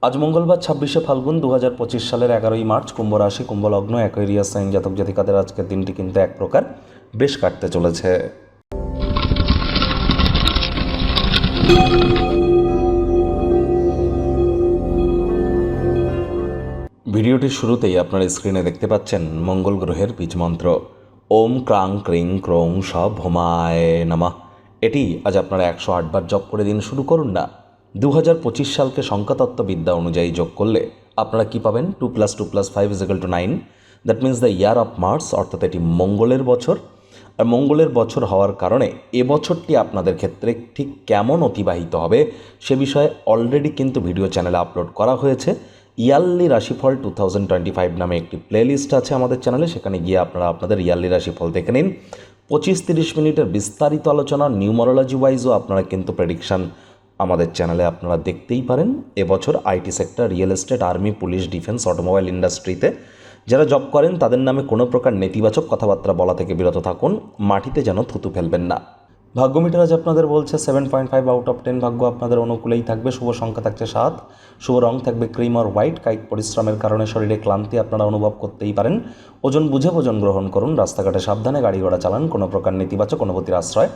আজ মঙ্গলবার 26শে ফাল্গুন 2025 সালের 11ই মার্চ, কুম্ভ রাশি, কুম্ভ লগ্ন, অ্যাকোয়ারিয়াস সাইন জাতক জাতিকাদের আজকের দিনটি কিন্তু এক প্রকার বেশ কাটতে চলেছে। ভিডিওটির শুরুতেই আপনারা স্ক্রিনে দেখতে পাচ্ছেন মঙ্গল গ্রহের বীজ মন্ত্র ওম ক্রাং ক্রিং ক্রৌং স ভোমায় নমঃ। এটি আজ আপনারা 108 বার জপ করে দিন শুরু করুন না। 2025 সালকে সংখ্যাতত্ত্ববিদ্যা অনুযায়ী যোগ করলে আপনারা কি পাবেন? 2 + 2 + 5 = 9। That means the year of Mars, অর্থাৎ এটি মঙ্গলের বছর। আর মঙ্গলের বছর হওয়ার কারণে এবছরটি আপনাদের ক্ষেত্রে ঠিক কেমন অতিবাহিত হবে সে বিষয়ে অলরেডি কিন্তু ভিডিও চ্যানেলে আপলোড করা হয়েছে। ইয়ারলি রাশিফল 2025 নামে একটি প্লেলিস্ট আছে আমাদের চ্যানেলে, সেখানে গিয়ে আপনারা আপনাদের ইয়ারলি রাশিফল দেখে নিন। 25-30 মিনিটের বিস্তারিত আলোচনা নিউমারোলজি ওয়াইজও আপনারা কিন্তু প্রেডিকশান আমাদের চ্যানেলে আপনারা দেখতেই পারেন। এবছর IT sector, real estate, army, police, defence, automobile ইন্ডাস্ট্রিতে যারা জব করেন তাদের নামে কোনো প্রকার নেতিবাচক কথাবার্তা বলা থেকে বিরত থাকুন। মাটিতে যেন থুতু ফেলবেন না। ভাগ্য মিটার আজ আপনাদের বলছে 7.5 আউট অফ 10 ভাগ্য আপনাদের অনুকূলেই থাকবে। শুভ সংখ্যা থাকছে 7, শুভ রং থাকবে ক্রিম আর হোয়াইট। কায়িক পরিশ্রমের কারণে শরীরে ক্লান্তি আপনারা অনুভব করতেই পারেন। ওজন বুঝে ভোজন গ্রহণ করুন। রাস্তাঘাটে সাবধানে গাড়ি ঘোড়া চালান। কোনো প্রকার নেতিবাচক অনুভূতির আশ্রয়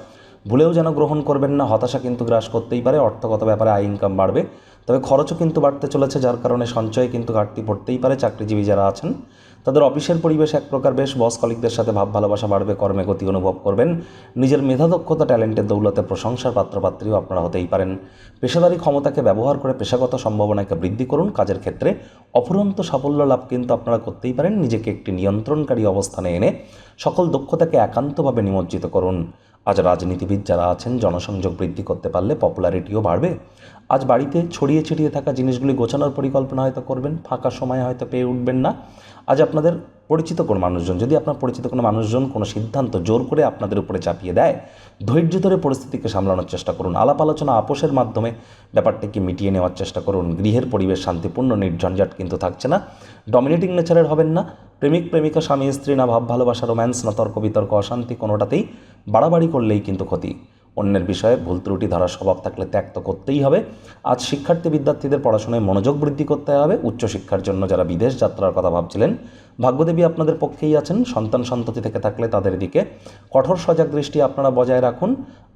ভুলেও যেন গ্রহণ করবেন না। হতাশা কিন্তু গ্রাস করতেই পারে। অর্থগত ব্যাপারে আয় ইনকাম বাড়বে, তবে খরচও কিন্তু বাড়তে চলেছে, যার কারণে সঞ্চয়ে কিন্তু ঘাটতি পড়তেই পারে। চাকরিজীবী যারা আছেন তাদের অফিসের পরিবেশ এক প্রকার বেশ, বস কলিগদের সাথে ভাব ভালোবাসা বাড়বে, কর্মে গতি অনুভব করবেন। নিজের মেধাদক্ষতা ট্যালেন্টের দৌলতে প্রশংসার পাত্রপাত্রীও আপনারা হতেই পারেন। পেশাদারি ক্ষমতাকে ব্যবহার করে পেশাগত সম্ভাবনাকে বৃদ্ধি করুন। কাজের ক্ষেত্রে অফুরন্ত সাফল্য লাভ কিন্তু আপনারা করতেই পারেন। নিজেকে একটি নিয়ন্ত্রণকারী অবস্থানে এনে সকল দক্ষতাকে একান্তভাবে নিমজ্জিত করুন। আজ রাজনীতিবিদ যারা আছেন জনসংযোগ বৃদ্ধি করতে পারলে পপুলারিটিও বাড়বে। আজ বাড়িতে ছড়িয়ে ছিটিয়ে থাকা জিনিসগুলি গোছানোর পরিকল্পনা হয়তো করবেন, ফাঁকা সময় হয়তো পেয়ে উঠবেন না। আজ আপনাদের পরিচিত কোনো মানুষজন, যদি আপনার পরিচিত কোনো মানুষজন কোনো সিদ্ধান্ত জোর করে আপনাদের উপরে চাপিয়ে দেয়, ধৈর্য ধরে পরিস্থিতিকে সামলানোর চেষ্টা করুন। আলাপ আলোচনা আপোষের মাধ্যমে ব্যাপারটাকে মিটিয়ে নেওয়ার চেষ্টা করুন। গৃহের পরিবেশ শান্তিপূর্ণ, নির্ঝঞ্ঝাট কিন্তু থাকছে না। ডমিনেটিং নেচারের হবেন না। প্রেমিক প্রেমিকা, স্বামী স্ত্রী, না ভাব ভালোবাসা, রোম্যান্স, না তর্ক বিতর্ক, অশান্তি, কোনোটাতেই বাড়াবাড়ি করলেই কিন্তু ক্ষতি। অন্যের বিষয়ে ভুল ত্রুটি ধরার স্বভাব থাকলে ত্যাগ তো করতেই হবে। আজ শিক্ষার্থী বিদ্যার্থীদের পড়াশোনায় মনোযোগ বৃদ্ধি করতে হবে। উচ্চশিক্ষার জন্য যারা বিদেশ যাত্রার কথা ভাবছিলেন, ভাগ্যদেবী আপনাদের পক্ষেই আছেন। সন্তান সন্ততি থেকে থাকলে তাদের দিকে কঠোর সজাগ দৃষ্টি আপনারা বজায় রাখুন।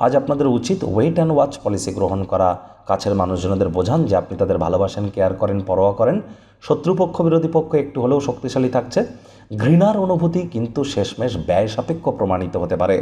আজ আপনাদের উচিত ওয়েট অ্যান্ড ওয়াচ পলিসি গ্রহণ করা। কাছের মানুষজনদের বোঝান যে আপনি তাদের ভালোবাসেন, কেয়ার করেন, পরোয়া করেন। শত্রুপক্ষ, বিরোধী পক্ষ একটু হলেও শক্তিশালী থাকছে। ঘৃণার অনুভূতি কিন্তু শেষমেশ ব্যয় সাপেক্ষ প্রমাণিত হতে পারে।